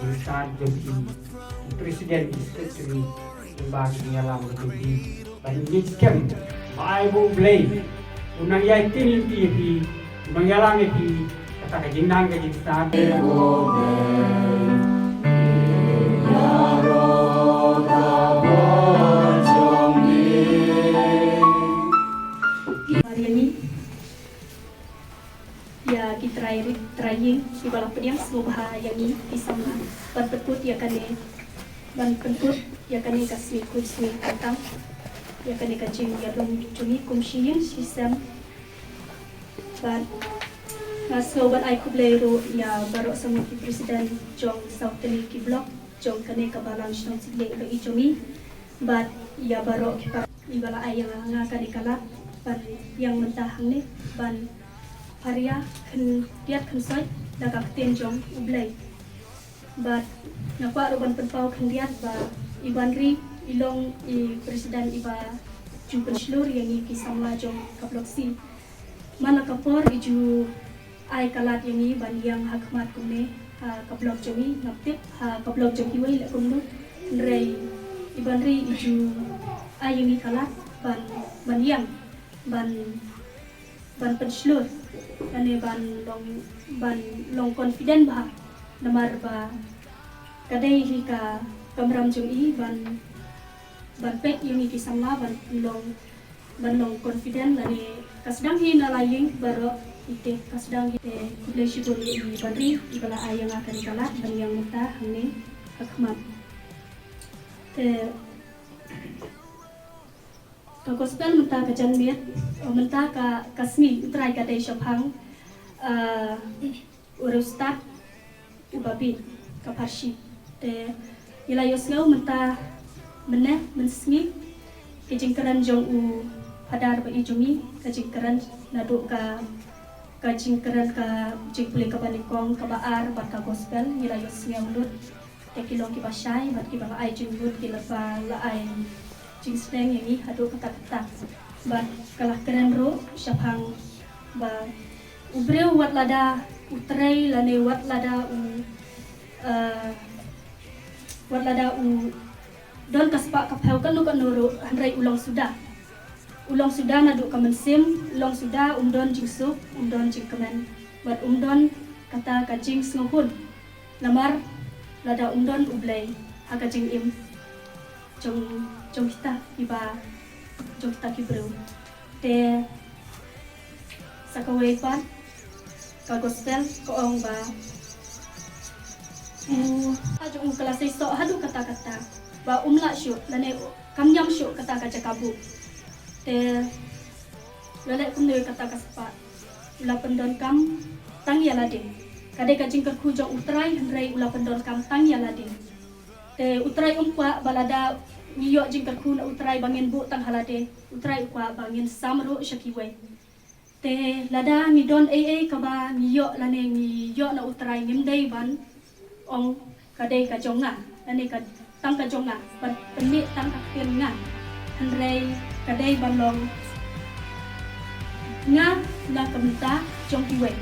insan jadi presiden sekretari bagi penyalam jadi banyak scam Bible blame unang yaitin inti unang yalang iti kata kajinang kajinsan ya kita trying di bawah pediang semoga yang ini bisa berpekut ya kan ban penput ya kan kasih kursi tentang ya kan kacing ya dong cumi kumsiin sistem ban masuk ban aku beliau ya baru sama ki presiden jong South ki blok jong kan kabalan stong sile lo icumi ban ya baru kita ibala ayang ngaka dikala ban yang mentahang ni ban Haria kan tiat kan sai daga ten jong ublai but nakwa roban penpau kan tiat ba iban ri ilong I presiden iba jumpen seluruh yang I kisamla jong kaploksi mana kapor iju ai kalat yang I ban yang hakmat kumne kaplok jongi naptip kaplok jongi wai le kumdu rei iban ri iju ai yang I kalat ban yang ban penseluruh ane ban long confident bah namar ba kadai hi ka kamram jung I ban pet yung I kisama ban long confident ane kasdang hi na laying baro ite kasdang ite leadership I banri ibala ayang akan kalat ban yang muta hangni hakmat ka gospel menta ka janmiat menta ka kasmi utrai ka dei shapang urustat ubabi ka parshi te ila yosngau menta meneh mensngi ke jingkaran jong u padar ba ijumi ka jingkaran nadu ka jingkaran ka jingpuli ka balikong ka baar bat ka gospel ila yosngau lut te kilong ki basai bat ki ba ai jinglut ki la ai jing sleng yang I hadu kata-kata ba kalah keren ro syapang ba ubreu wat lada utrai lane wat lada don kaspa kapau kan lu kan nuru handrai ulang sudah nadu kamen sim ulang sudah don jing sup don jing kemen bat don kata kajing sngahun lamar lada don ublai haka jing im jong kita iba jong kita kibreu te sakawai pan ka gospel ko ong ba ajung kelas iso hadu kata-kata ba umla syu lane kamyam syu kata ka jakabu te lale kunde kata ka spa ula pendon kam tang ya ladin kade ka jingker ku jong utrai hendrai ula pendon kam tang ya ladin te utrai umpa balada Niyok jingkar ku na utrai bangin bu tang halade utrai kwa bangin samro syakiwai te lada midon kaba niyok lane niyok na utrai ngimdai ban ong kadai ka jonga lane ka tang ka jonga ban penit tang akien nga handrei kadai balong nga na kabenta jong kiwai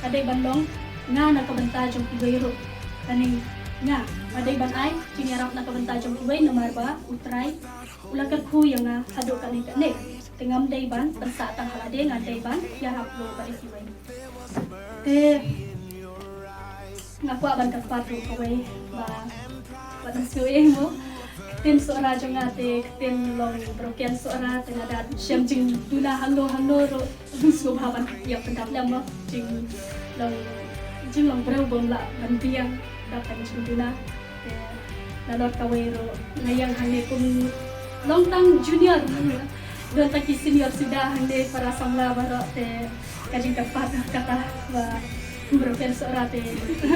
kadai balong nga na kabenta jong kiwai ro lane nga adai ban ai kinarap na kabenta jong kiwai na marba utrai ulakat ku yang hado kani kane tengam dai ban pensa tang halade ngadai ban ya haplo ba kiwai te ngaku ban kapatu kawai ba suwe mo tin suara jong ate tin long broken suara tengada syam jing dula halo ro so haban ya pendap lam jing long breu bom la ban tiang dapat cenduna lalot kawero ngayang hande kum longtang junior don taki senior sudah hande para samla baro te kajing kapat kata ba broken suara te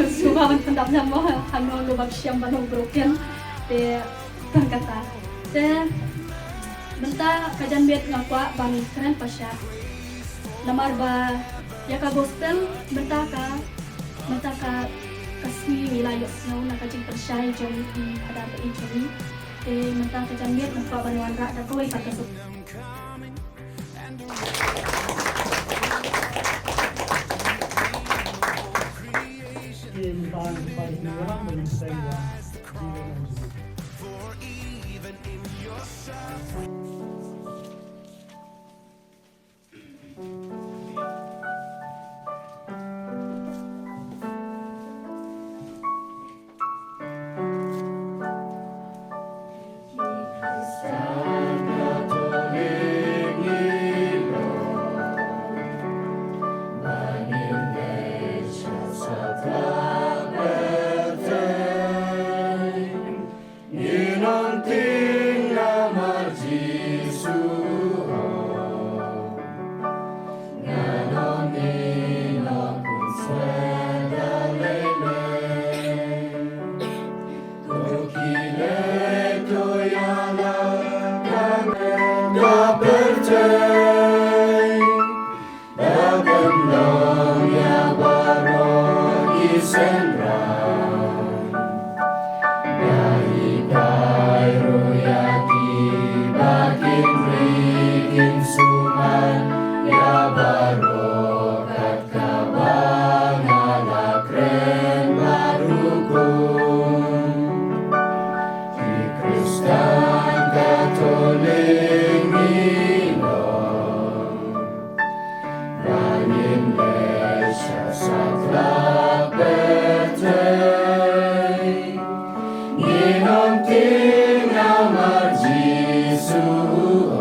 sumawan pendap namo hano lubak syam banong broken te kata te benta kajan bet ngakwa bang keren pasya lamar ba ya ka gospel benta ka kasih wilayah snow nak kajing persyai jom di ada ini mentang kajang lihat nampak banuan rak dah kawai kata tu Tentang pada orang bertay Bagandong yabarog isendram Dahikay royaki bakin rikin suman Yabarog at kabangan akren marukong Di Kristan Katolik minong Bangin lesya saklak bertay Nginom tinggal marji suong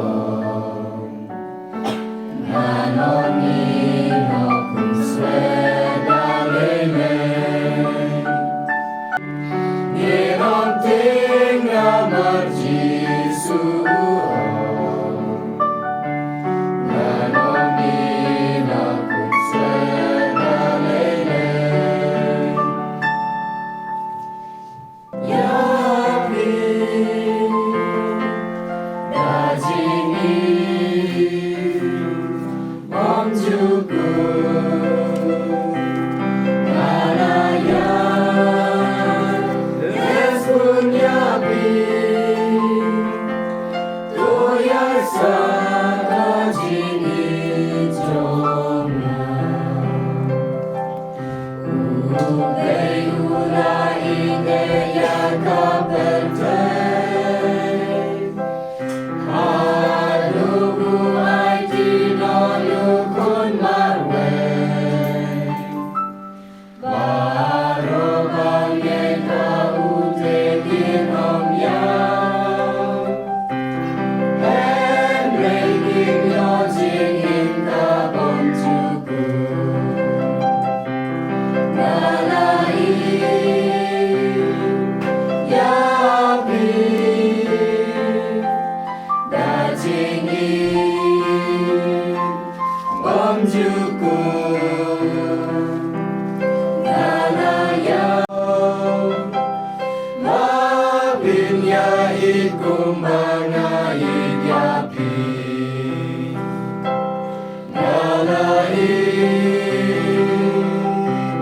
Nanon nino kung swedalenen Nginom tinggal marji suong Nanon nino kung swedalenen Yapi dajingi Omjuku Kalayan Yes punyapi Tuyar sa dajingi jomna Ubay ulai gaya kapentay Halugu ay tinolukun marwen Baro bangin kautekin omyang And breaking your jingin kabong juku Nalai Yapi Dajingi Omjuku Nalaya Mabinya ikumangaid yapi Nalai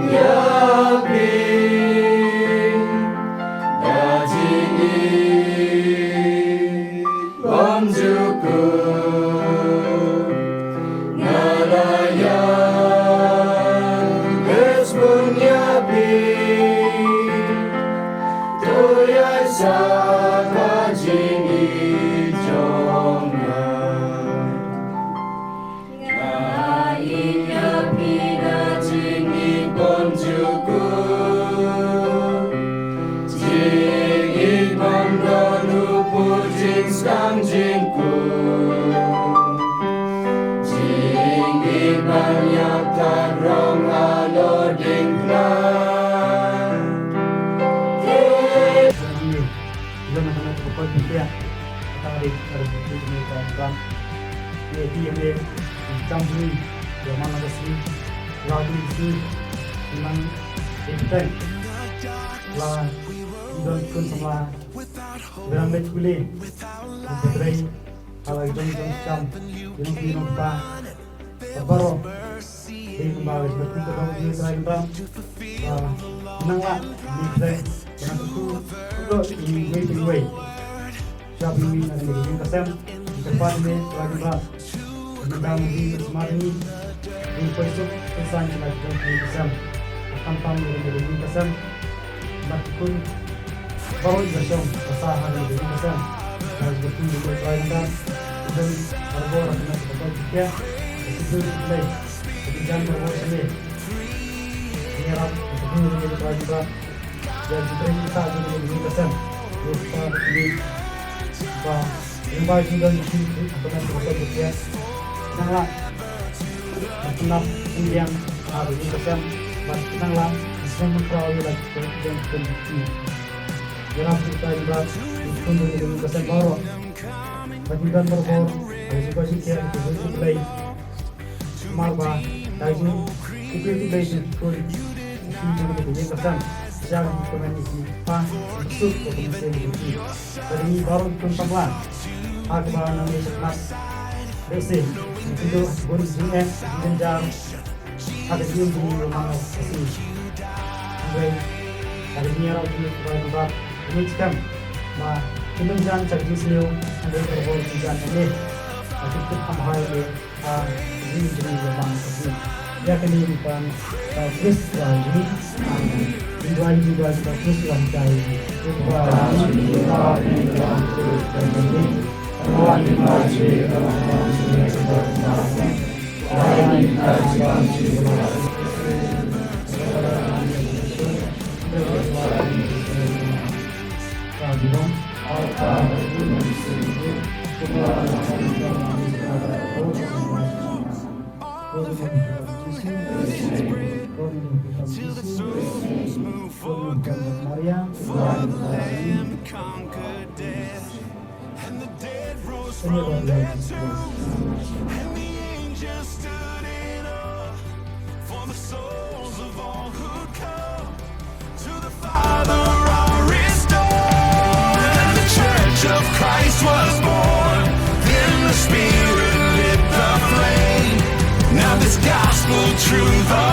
Yapi Dajingi Omjuku Nalaya Espunyapi Tuyay sa kajingi jomna Ngain yapi dajingi bonjuku Jingit bandonu pujing sangjingku Jingit banyak tarong aloding plan Belum nak berkot dia. Tarik tarik ini kan. Ini dia campur zaman ada sini. Lagu ini memang itu lah idol kun sama beramai kule berai kalau idol jam yang minum pa baru ini kembali seperti kalau ini selain bang nangla ini saya dengan itu waiting way siapa ini ada di kasem di depan ini lagi bang sedang di semarin ini besok pesan lagi di kasem tampang di kasem Bakun baru bersama pasangan di kasem harus betul betul selain bang dan arbor dengan betul juga itu mulai jangan berbosan menyerap untuk menjadi kewajiban dan diberi kita juga di pesan lupa ini bah yang baik juga di sini dengan betul juga sangat senang yang harus di pesan sangat sangat perawi lagi dan kondisi jangan kita juga untuk menjadi pesan baru bagian berbor harus juga sih yang itu mulai marba daging itu basic for ini pesan jangan komunikasi pas masuk ke komunikasi ini baru pun pelan aku bawa nama sekelas Racing untuk bonus GF jenjang ada di rumah kasih Android dari Mira di tempat ini scam ma jenjang charging sini Android terbol jenjang ini cukup hamhai ini rumah kasih ya kini bukan terus ini juga kita terus lantai Christ was born, then the Spirit lit the flame. Now this gospel truth